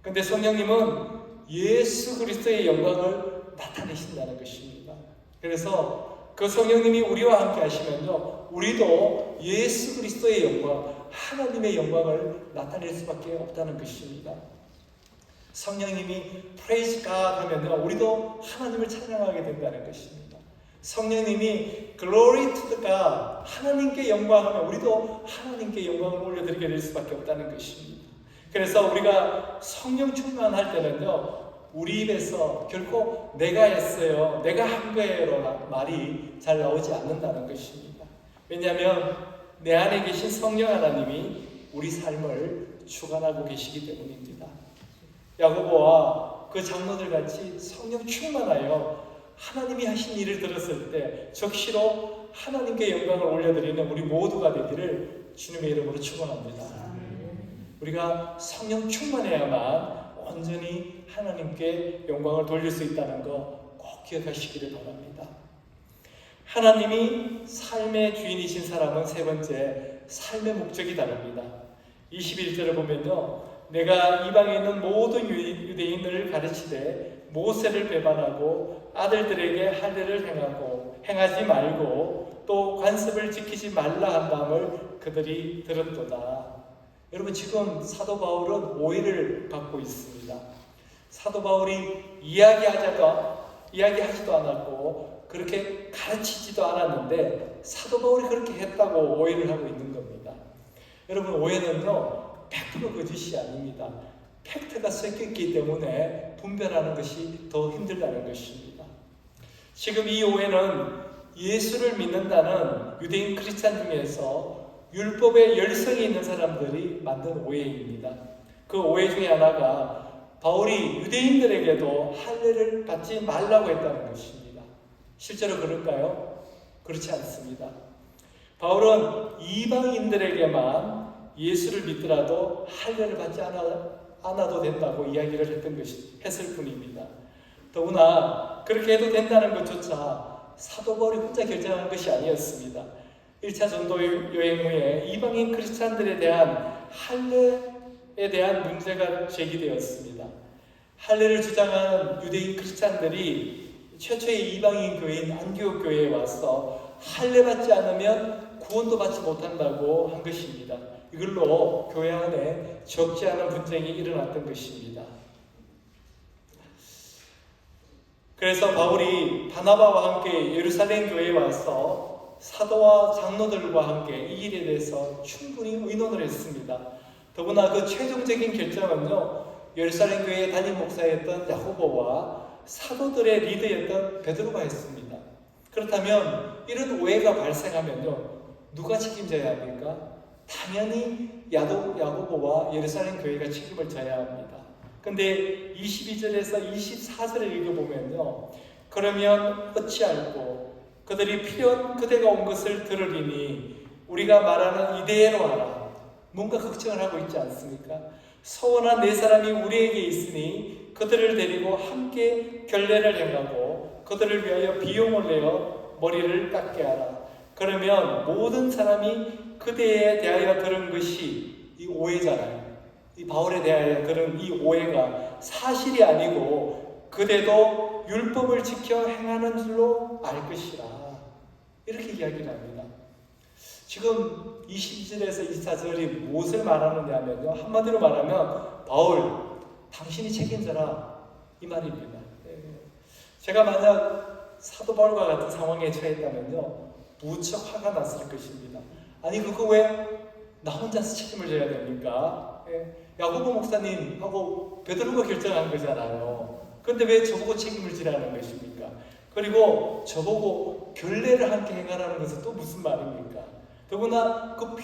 [SPEAKER 1] 근데 성령님은 예수 그리스도의 영광을 나타내신다는 것입니다. 그래서 그 성령님이 우리와 함께 하시면요, 우리도 예수 그리스도의 영광, 하나님의 영광을 나타낼 수밖에 없다는 것입니다. 성령님이 praise God 하면요, 우리도 하나님을 찬양하게 된다는 것입니다. 성령님이 glory to the God, 하나님께 영광하면 우리도 하나님께 영광을 올려드리게 될 수밖에 없다는 것입니다. 그래서 우리가 성령 충만할 때는요, 우리 입에서 결코 내가 했어요, 내가 한 거예요 말이 잘 나오지 않는다는 것입니다. 왜냐하면 내 안에 계신 성령 하나님이 우리 삶을 주관하고 계시기 때문입니다. 야고보와 그 장로들 같이 성령 충만하여 하나님이 하신 일을 들었을 때 적시로 하나님께 영광을 올려드리는 우리 모두가 되기를 주님의 이름으로 축원합니다. 우리가 성령 충만해야만 온전히 하나님께 영광을 돌릴 수 있다는 거 꼭 기억하시기를 바랍니다. 하나님이 삶의 주인이신 사람은 세 번째, 삶의 목적이 다릅니다. 21절을 보면요, 내가 이방에 있는 모든 유대인을 가르치되 모세를 배반하고 아들들에게 할례를 행하지 말고 또 관습을 지키지 말라 한 마음을 그들이 들었도다. 여러분, 지금 사도 바울은 오해를 받고 있습니다. 사도 바울이 이야기하지도 않았고 그렇게 가르치지도 않았는데 사도 바울이 그렇게 했다고 오해를 하고 있는 겁니다. 여러분, 오해는요 100% 거짓이 아닙니다. 팩트가 섞였기 때문에 분별하는 것이 더 힘들다는 것입니다. 지금 이 오해는 예수를 믿는다는 유대인 크리스찬 중에서 율법에 열성이 있는 사람들이 만든 오해입니다. 그 오해 중에 하나가 바울이 유대인들에게도 할례를 받지 말라고 했다는 것입니다. 실제로 그럴까요? 그렇지 않습니다. 바울은 이방인들에게만 예수를 믿더라도 할례를 받지 않아도 된다고 이야기를 했을 뿐입니다. 더구나 그렇게 해도 된다는 것조차 사도 바울이 혼자 결정한 것이 아니었습니다. 1차 전도 여행 후에 이방인 크리스찬들에 대한 할례에 대한 문제가 제기되었습니다. 할례를 주장하는 유대인 크리스찬들이 최초의 이방인 교회인 안디옥 교회에 와서 할례 받지 않으면 구원도 받지 못한다고 한 것입니다. 이걸로 교회 안에 적지 않은 분쟁이 일어났던 것입니다. 그래서 바울이 바나바와 함께 예루살렘 교회에 와서 사도와 장로들과 함께 이 일에 대해서 충분히 의논을 했습니다. 더구나 그 최종적인 결정은요, 예루살렘 교회의 담임 목사였던 야고보와 사도들의 리더였던 베드로가 했습니다. 그렇다면 이런 오해가 발생하면요, 누가 책임져야 합니까? 당연히 야고보와 예루살렘 교회가 책임을 져야 합니다. 근데 22절에서 24절을 읽어보면요, 그러면 어찌할꼬 그들이 필요한 그대가 온 것을 들으리니 우리가 말하는 이대로 하라. 뭔가 걱정을 하고 있지 않습니까? 서원한 네 사람이 우리에게 있으니 그들을 데리고 함께 결례를 행하고 그들을 위하여 비용을 내어 머리를 깎게 하라. 그러면 모든 사람이 그대에 대하여 들은 것이 이 오해잖아요. 이 바울에 대하여 들은 이 오해가 사실이 아니고 그대도 율법을 지켜 행하는 줄로 알 것이라. 이렇게 이야기를 합니다. 지금 22절에서 24절이 무엇을 말하느냐면요, 한마디로 말하면 바울, 당신이 책임져라 이 말입니다. 제가 만약 사도 바울과 같은 상황에 처했다면요, 무척 화가 났을 것입니다. 아니 그거 왜 나 혼자서 책임을 져야 됩니까? 야고보 목사님하고 베드로가 결정한 거잖아요. 그런데 왜 저보고 책임을 지라는 것입니까? 그리고 저보고 결례를 함께 행하라는 것은 또 무슨 말입니까? 더구나 그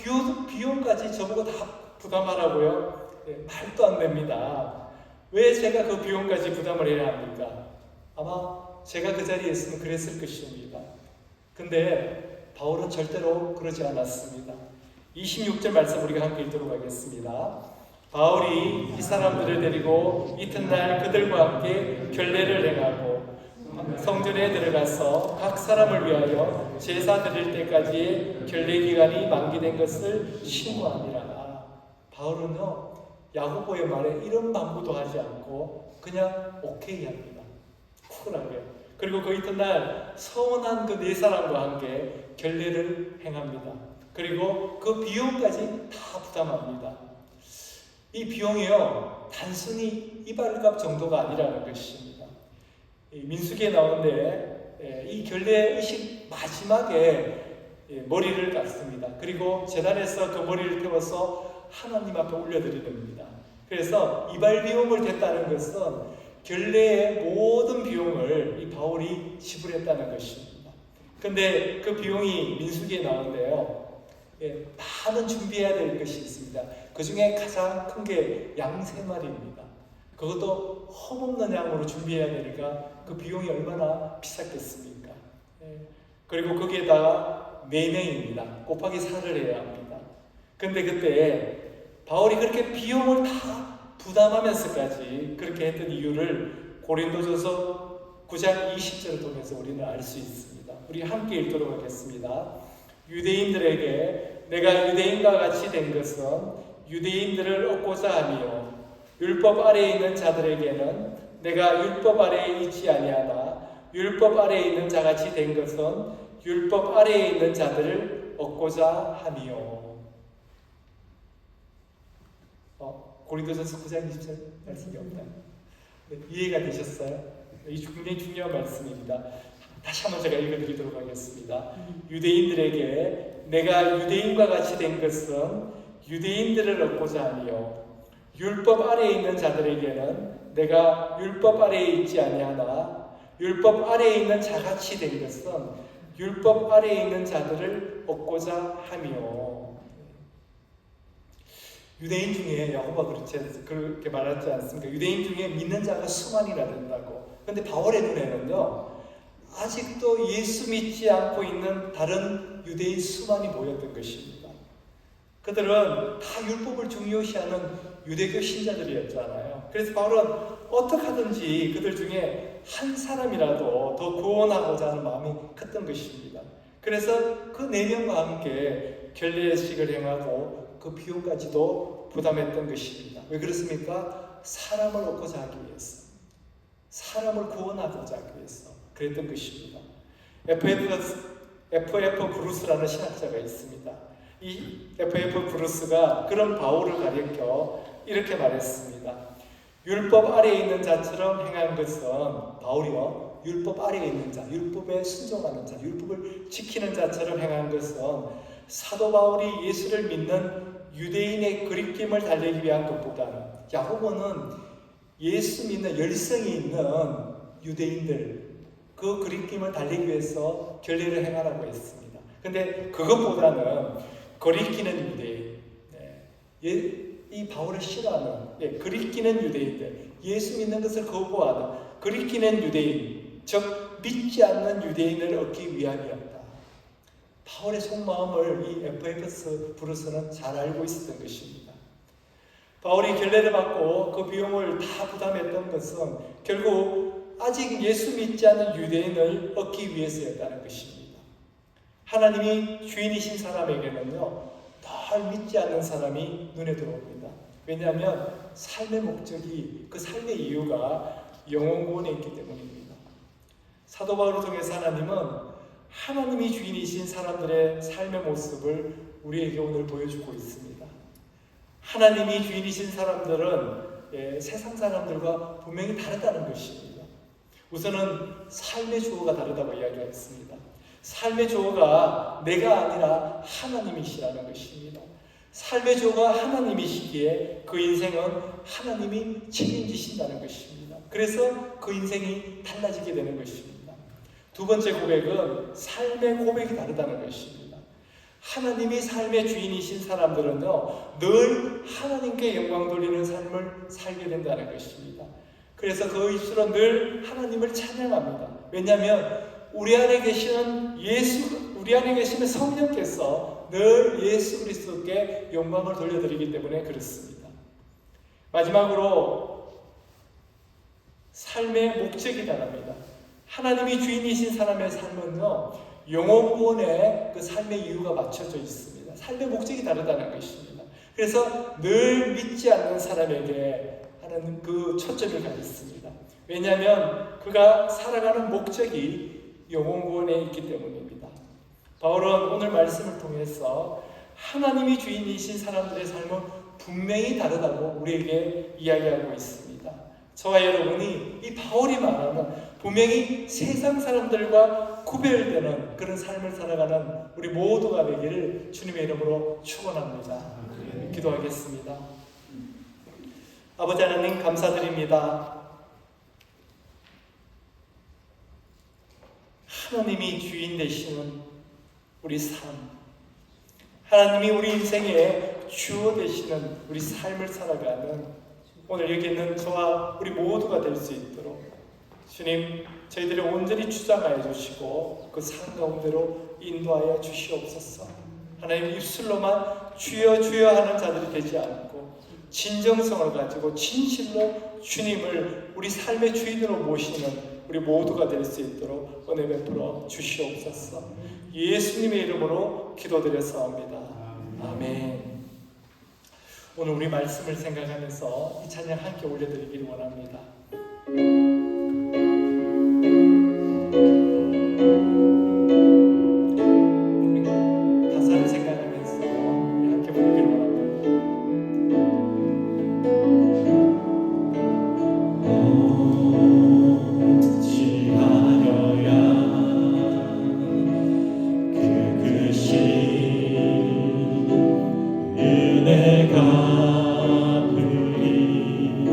[SPEAKER 1] 비용까지 저보고 다 부담하라고요? 말도 안 됩니다. 왜 제가 그 비용까지 부담을 해야 합니까? 아마 제가 그 자리에 있으면 그랬을 것입니다. 근데 바울은 절대로 그러지 않았습니다. 26절 말씀 우리가 함께 읽도록 하겠습니다. 바울이 이 사람들을 데리고 이튿날 그들과 함께 결례를 행하고 성전에 들어가서 각 사람을 위하여 제사 드릴 때까지의 결례 기간이 만기된 것을 신고하니라. 바울은요, 야고보의 말에 이런 망구도 하지 않고 그냥 오케이 합니다. 쿨하게. 그리고 그 이튿날 서원한 그 네 사람과 함께 결례를 행합니다. 그리고 그 비용까지 다 부담합니다. 이 비용이요, 단순히 이발값 정도가 아니라는 것입니다. 민수기에 나오는데 이 결례 의식 마지막에 머리를 깎습니다. 그리고 제단에서 그 머리를 태워서 하나님 앞에 올려드리는 겁니다. 그래서 이발 비용을 댔다는 것은 결례의 모든 비용을 이 바울이 지불했다는 것입니다. 근데 그 비용이 민수기에 나오는데요. 많은 준비해야 될 것이 있습니다. 그 중에 가장 큰 게 양 3마리입니다. 그것도 험없는 양으로 준비해야 되니까 그 비용이 얼마나 비쌌겠습니까? 그리고 거기에다가 4명입니다. 곱하기 4를 해야 합니다. 근데 그때 바울이 그렇게 비용을 다 부담하면서까지 그렇게 했던 이유를 고린도전서 9장 20절을 통해서 우리는 알 수 있습니다. 우리 함께 읽도록 하겠습니다. 유대인들에게 내가 유대인과 같이 된 것은 유대인들을 얻고자 하며 율법 아래에 있는 자들에게는 내가 율법 아래에 있지 아니하나 율법 아래에 있는 자같이 된 것은 율법 아래에 있는 자들을 얻고자 하며. 고린도전서 9장 20절 말씀이 없나요? 네, 이해가 되셨어요? 이 굉장히 중요한 말씀입니다. 다시 한번 제가 읽어드리도록 하겠습니다. 유대인들에게 내가 유대인과 같이 된 것은 유대인들을 얻고자 하며 율법 아래에 있는 자들에게는 내가 율법 아래에 있지 아니하나 율법 아래에 있는 자같이 된 것은 율법 아래에 있는 자들을 얻고자 하며. 유대인 중에 야고보가 그렇게 말하지 않습니까? 유대인 중에 믿는 자가 수만이나 된다고. 그런데 바울의 눈에는요, 아직도 예수 믿지 않고 있는 다른 유대인 수만이 모였던 것입니다. 그들은 다 율법을 중요시하는 유대교 신자들이었잖아요. 그래서 바울은 어떻게 하든지 그들 중에 한 사람이라도 더 구원하고자 하는 마음이 컸던 것입니다. 그래서 그 4명과 함께 결례식을 행하고 그 비용까지도 부담했던 것입니다. 왜 그렇습니까? 사람을 얻고자 하기 위해서, 사람을 구원하고자 하기 위해서 그랬던 것입니다. F.F. 브루스라는 신학자가 있습니다. 이 F.F. 브루스가 그런 바울을 가리켜 이렇게 말했습니다. 율법 아래에 있는 자처럼 행한 것은, 바울이요, 율법 아래에 있는 자, 율법에 순종하는 자, 율법을 지키는 자처럼 행한 것은 사도 바울이 예수를 믿는 유대인의 그리낌을 달래기 위한 것보다는, 야고보는 예수 믿는 열성이 있는 유대인들 그 그리낌을 달래기 위해서 결례를 행하라고 했습니다. 근데 그것보다는 거리끼는 유대인, 이 바울을 싫어하는, 거리끼는 유대인들, 예수 믿는 것을 거부하는 거리끼는 유대인, 즉 믿지 않는 유대인을 얻기 위함이었다. 바울의 속마음을 이 F.F. 브루스는 잘 알고 있었던 것입니다. 바울이 결례를 받고 그 비용을 다 부담했던 것은 결국 아직 예수 믿지 않는 유대인을 얻기 위해서였다는 것입니다. 하나님이 주인이신 사람에게는요, 늘 믿지 않는 사람이 눈에 들어옵니다. 왜냐하면 삶의 목적이, 그 삶의 이유가 영혼 구원에 있기 때문입니다. 사도 바울을 통해서 하나님은 하나님이 주인이신 사람들의 삶의 모습을 우리에게 오늘 보여주고 있습니다. 하나님이 주인이신 사람들은 세상 사람들과 분명히 다르다는 것입니다. 우선은 삶의 주어가 다르다고 이야기했습니다. 삶의 주어가 내가 아니라 하나님이시라는 것입니다. 삶의 주어가 하나님이시기에 그 인생은 하나님이 책임지신다는 것입니다. 그래서 그 인생이 달라지게 되는 것입니다. 두 번째 고백은 삶의 고백이 다르다는 것입니다. 하나님이 삶의 주인이신 사람들은요, 늘 하나님께 영광 돌리는 삶을 살게 된다는 것입니다. 그래서 그 입술로 늘 하나님을 찬양합니다. 왜냐하면 우리 안에 계시는 성령께서 늘 예수 그리스도께 영광을 돌려드리기 때문에 그렇습니다. 마지막으로 삶의 목적이 다릅니다. 하나님이 주인이신 사람의 삶은요, 영혼 구원에 그 삶의 이유가 맞춰져 있습니다. 삶의 목적이 다르다는 것입니다. 그래서 늘 믿지 않는 사람에게 하는 그 초점이 가 있습니다. 왜냐하면 그가 살아가는 목적이 영혼 구원에 있기 때문입니다. 바울은 오늘 말씀을 통해서 하나님이 주인이신 사람들의 삶은 분명히 다르다고 우리에게 이야기하고 있습니다. 저와 여러분이 이 바울이 말하는 분명히 세상 사람들과 구별되는 그런 삶을 살아가는 우리 모두가 되기를 주님의 이름으로 축원합니다. 기도하겠습니다. 아버지 하나님 감사드립니다. 하나님이 주인 되시는 우리 삶, 하나님이 우리 인생의 주어 되시는 우리 삶을 살아가는 오늘 여기 있는 저와 우리 모두가 될 수 있도록 주님 저희들을 온전히 주장하여 주시고 그 삶 가운데로 인도하여 주시옵소서. 하나님 입술로만 주여 주여 하는 자들이 되지 않고 진정성을 가지고 진실로 주님을 우리 삶의 주인으로 모시는 우리 모두가 될 수 있도록 은혜 베풀어 주시옵소서. 예수님의 이름으로 기도드렸사옵니다. 아멘. 오늘 우리 말씀을 생각하면서 이 찬양 함께 올려드리기를 원합니다. 가사를 생각하면서 함께 부르기를 원합니다.
[SPEAKER 2] 어찌하여야 그것이 은혜가 흘리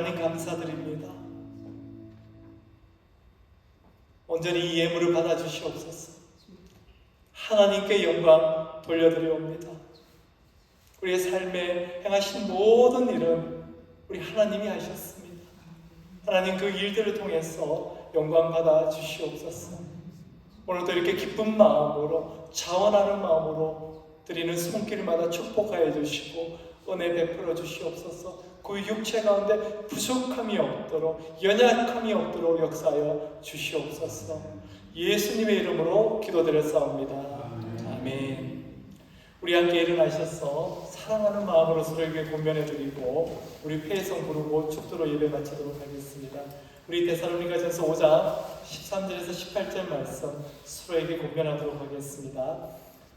[SPEAKER 1] 하나님 감사드립니다. 온전히 이 예물을 받아주시옵소서. 하나님께 영광 돌려드려옵니다. 우리의 삶에 행하신 모든 일은 우리 하나님이 하셨습니다. 하나님 그 일들을 통해서 영광 받아 주시옵소서. 오늘도 이렇게 기쁜 마음으로 자원하는 마음으로 드리는 손길마다 축복하여 주시고 은혜 베풀어 주시옵소서. 그 육체 가운데 부족함이 없도록 연약함이 없도록 역사하여 주시옵소서. 예수님의 이름으로 기도드렸사옵니다. 아멘. 우리 함께 일어나셔서 사랑하는 마음으로 서로에게 권면해드리고 우리 회성 부르고 축도로 예배 마치도록 하겠습니다. 우리 데살로니가전서 5장 13절에서 18절 말씀 서로에게 권면하도록 하겠습니다.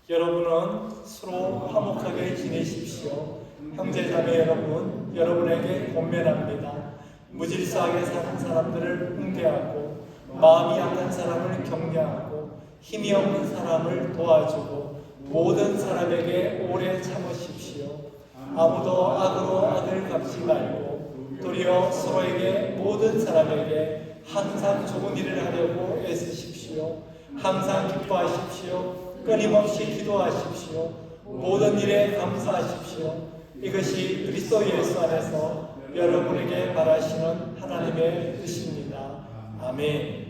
[SPEAKER 1] 여러분은 서로 화목하게 지내십시오. 형제자매 여러분, 여러분에게 권면합니다. 무질서하게 사는 사람들을 훈계하고 마음이 약한 사람을 격려하고 힘이 없는 사람을 도와주고 모든 사람에게 오래 참으십시오. 아무도 악으로 악을 갚지 말고 도리어 서로에게 모든 사람에게 항상 좋은 일을 하려고 애쓰십시오. 항상 기뻐하십시오. 끊임없이 기도하십시오. 모든 일에 감사하십시오. 이것이 그리스도 예수 안에서 여러분에게 바라시는 하나님의 뜻입니다. 아멘.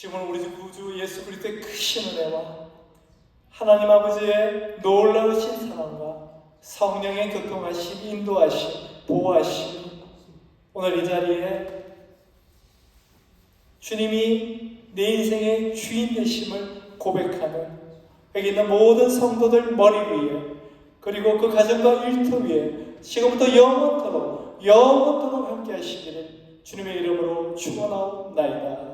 [SPEAKER 1] 지금은 우리 구주 예수 그리스도의 크신 은혜와 하나님 아버지의 놀라우신 사랑과 성령의 교통하심, 인도하심, 보호하심 오늘 이 자리에 주님이 내 인생의 주인 되심을 고백하는 여기 있는 모든 성도들 머리 위에 그리고 그 가정과 일터 위에 지금부터 영원토록 함께 하시기를 주님의 이름으로 축원하옵나이다.